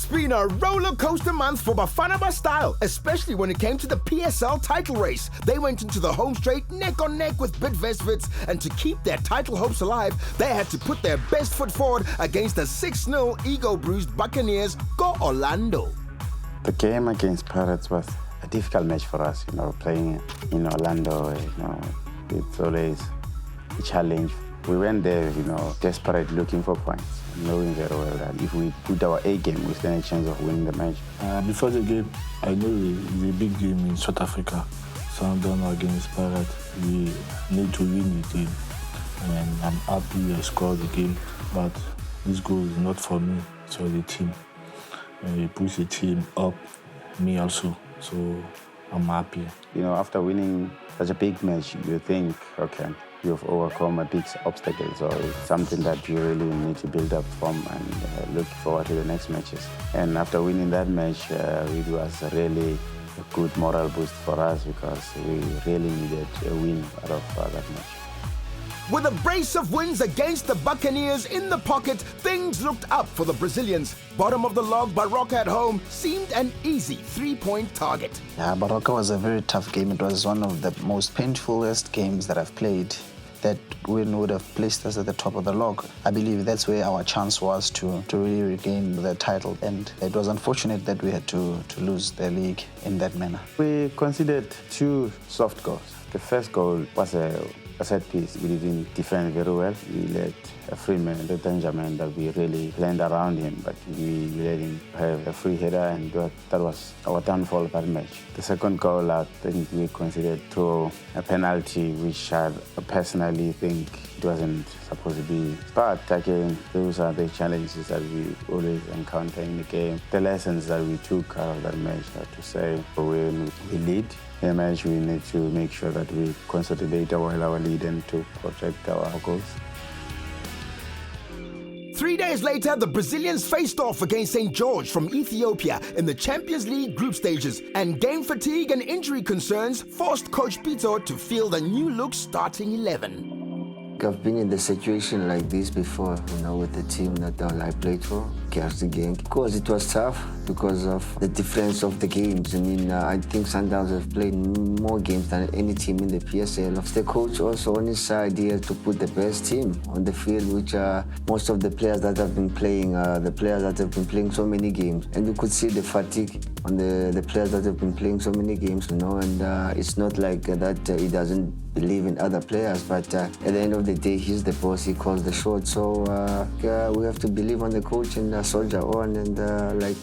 It's been a roller coaster month for Bafana Style, especially when it came to the PSL title race. They went into the home straight neck on neck with Bidvest, and to keep their title hopes alive, they had to put their best foot forward against the 6-0 ego-bruised Buccaneers. Go Orlando! The game against Pirates was a difficult match for us, playing in Orlando, it's always a challenge. We went there, desperate, looking for points, knowing very well that if we put our A game, we stand a chance of winning the match. Before the game, I know it's a big game in South Africa. Sundown against Pirates, we need to win the game. And I'm happy I scored the game, but this goal is not for me, it's for the team. And we push the team up, me also, so I'm happy. After winning such a big match, you think, okay, you've overcome a big obstacle, so it's something that you really need to build up from and look forward to the next matches. And after winning that match, it was really a good moral boost for us because we really needed a win out of that match. With a brace of wins against the Buccaneers in the pocket, things looked up for the Brazilians. Bottom of the log, Baroka at home seemed an easy 3-point target. Yeah, Baroka was a very tough game. It was one of the most painfulest games that I've played. That win would have placed us at the top of the log. I believe that's where our chance was to really regain the title. And it was unfortunate that we had to lose the league in that manner. We conceded 2 soft goals. The first goal was a set piece. We didn't defend very well. We let a free man, the danger man, that we really planned around him, but we let him have a free header, and that was our downfall that match. The second goal, I think we considered through a penalty, which I personally think it wasn't supposed to be. But again, those are the challenges that we always encounter in the game. The lessons that we took out of that match are to say, when we lead in a match, we need to make sure that we consolidate our lead and to protect our goals. 3 days later, the Brazilians faced off against St. George from Ethiopia in the Champions League group stages, and game fatigue and injury concerns forced Coach Pito to field a new look starting 11. I've been in the situation like this before, with the team that I played for, the game. Of course, it was tough because of the difference of the games. I think Sundowns have played more games than any team in the PSL. The coach also on his side, he has to put the best team on the field, which are most of the players that have been playing, so many games. And you could see the fatigue on the players that have been playing so many games, and it's not like that he doesn't believe in other players, but at the end of the day, he's the boss, he calls the shots. So we have to believe on the coach and soldier on. And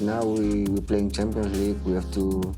now we're playing Champions League, we have to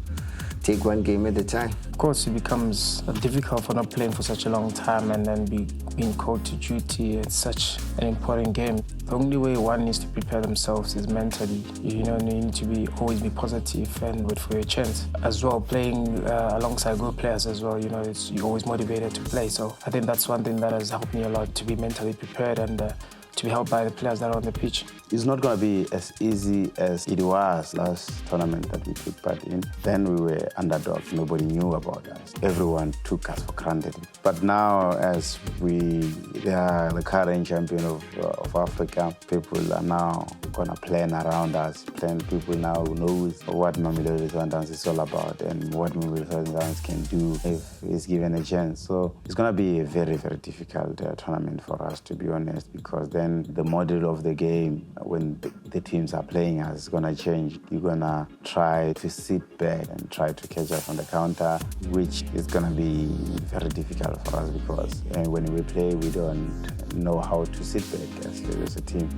take one game at a time. Of course, it becomes difficult for not playing for such a long time and then being called to duty. It's such an important game. The only way one needs to prepare themselves is mentally. You need to always be positive and wait for your chance. As well, playing alongside good players as well, you're always motivated to play. So I think that's one thing that has helped me a lot, to be mentally prepared and to be helped by the players that are on the pitch. It's not going to be as easy as it was last tournament that we took part in. Then we were underdogs. Nobody knew about us. Everyone took us for granted. But now, as we are the current champion of Africa, people are now going to plan around us. People now know what Mamelodi Sundowns is all about and what Mamelodi Sundowns can do if it's given a chance. So it's going to be a very, very difficult tournament for us, to be honest, because then the model of the game, when the teams are playing us, is going to change. You're going to try to sit back and try to catch us on the counter, which is going to be very difficult for us because when we play, we don't know how to sit back as a team.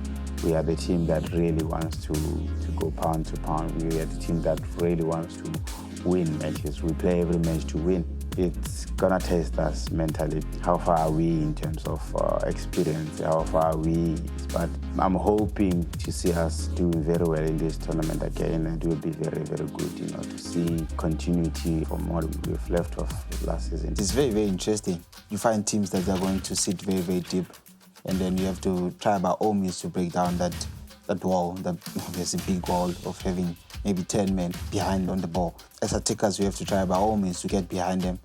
We are the team that really wants to go pound to pound. We are the team that really wants to win matches. We play every match to win. It's gonna test us mentally. How far are we in terms of experience? How far are we? But I'm hoping to see us doing very well in this tournament again, and it will be very, very good, to see continuity from what we've left off last season. It's very, very interesting. You find teams that are going to sit very, very deep, and then you have to try by all means to break down that wall. There's a big wall of having maybe 10 men behind on the ball. As attackers, we have to try by all means to get behind them,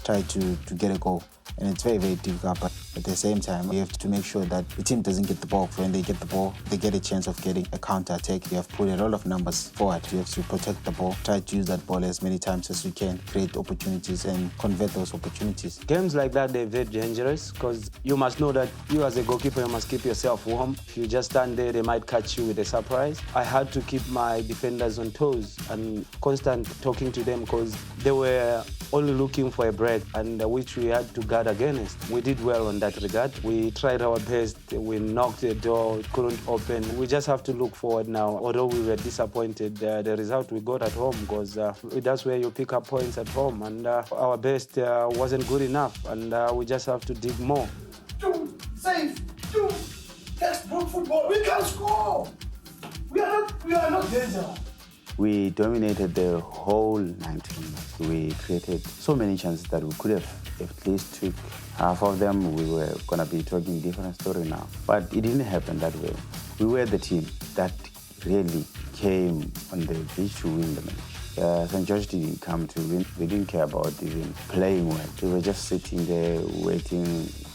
try to get a goal. And it's very, very difficult, but at the same time, you have to make sure that the team doesn't get the ball. When they get the ball, they get a chance of getting a counter-attack. You have put a lot of numbers forward. You have to protect the ball, try to use that ball as many times as you can, create opportunities and convert those opportunities. Games like that, they're very dangerous because you must know that you as a goalkeeper, you must keep yourself warm. If you just stand there, they might catch you with a surprise. I had to keep my defenders on toes and constant talking to them because they were only looking for a break, and which we had to guard against. We did well on that regard. We tried our best. We knocked the door, it couldn't open. We just have to look forward now. Although we were disappointed, the result we got at home, because that's where you pick up points at home, and our best wasn't good enough, and we just have to dig more. Safe, textbook football. We can score. We are not danger. We dominated the whole 90 minutes. We created so many chances that we could have at least took half of them. We were going to be talking different story now. But it didn't happen that way. We were the team that really came on the pitch to win the match. St. George didn't come to win. They didn't care about even playing well. They were just sitting there waiting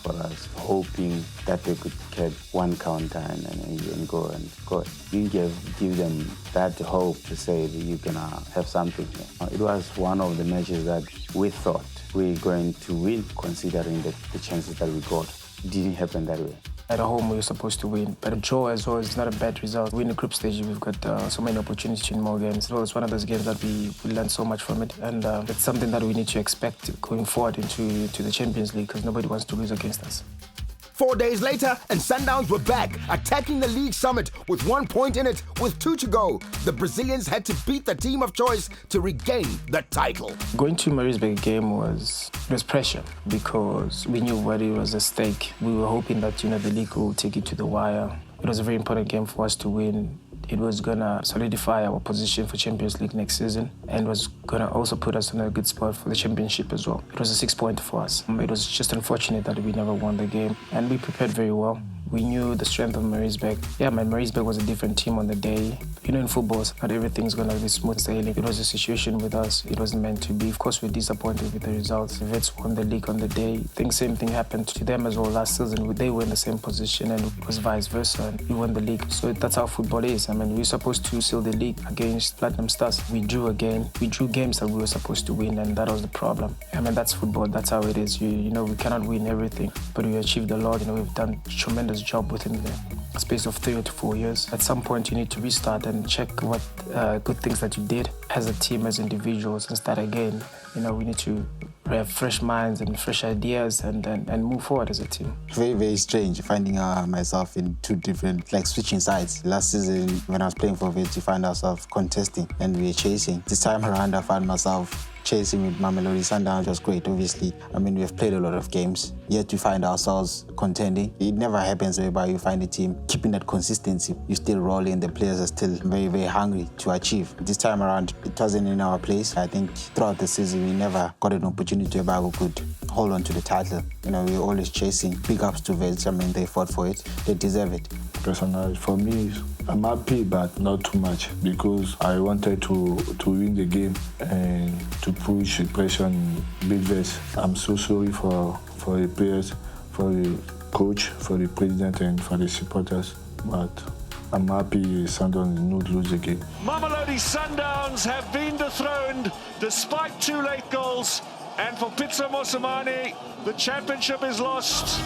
for us, hoping that they could get one counter and go and score. We give them that hope to say that you're going to have something here. It was one of the matches that we thought we were going to win, considering the chances that we got. It didn't happen that way. At home, we were supposed to win, but a draw as well is not a bad result. We in the group stage, we've got so many opportunities to win more games. Well, it's one of those games that we learned so much from it, and it's something that we need to expect going forward into the Champions League, because nobody wants to lose against us. 4 days later, and Sundowns were back, attacking the league summit with 1 point in it, with 2 to go. The Brazilians had to beat the team of choice to regain the title. Going to Maritzburg game was pressure, because we knew what it was at stake. We were hoping that the league will take it to the wire. It was a very important game for us to win. It was going to solidify our position for Champions League next season, and was going to also put us in a good spot for the championship as well. It was a 6-point for us. It was just unfortunate that we never won the game, and we prepared very well. We knew the strength of Maritzburg. Yeah, Maritzburg was a different team on the day. In football, not everything's going to be smooth sailing. It was a situation with us. It wasn't meant to be. Of course, we're disappointed with the results. The Vets won the league on the day. I think same thing happened to them as well last season. They were in the same position, and it was vice versa. And we won the league. So that's how football is. We're supposed to seal the league against Platinum Stars. We drew again. We drew games that we were supposed to win, and that was the problem. That's football. That's how it is. We cannot win everything, but we achieved a lot. We've done a tremendous job within the space of 3 to 4 years. At some point, you need to restart and check what good things that you did as a team, as individuals, and start again. We need to have fresh minds and fresh ideas and move forward as a team. Very, very strange finding myself in 2 different, switching sides. Last season, when I was playing for Vets, you find ourselves contesting and we were chasing. This time around, I found myself chasing with Mamelodi Sundowns. Was great, obviously. We have played a lot of games, yet we find ourselves contending. It never happens whereby you find a team keeping that consistency. You're still rolling, the players are still very, very hungry to achieve. This time around, it wasn't in our place. I think throughout the season, we never got an opportunity whereby we could hold on to the title. We were always chasing. Big ups to Vets. They fought for it. They deserve it. Personally, for me, I'm happy, but not too much, because I wanted to win the game and to push the pressure on Big Vets. I'm so sorry for the players, for the coach, for the president, and for the supporters. But I'm happy Sundowns did not lose the game. Mamelodi Sundowns have been dethroned despite 2 late goals. And for Pitso Mosimane, the championship is lost.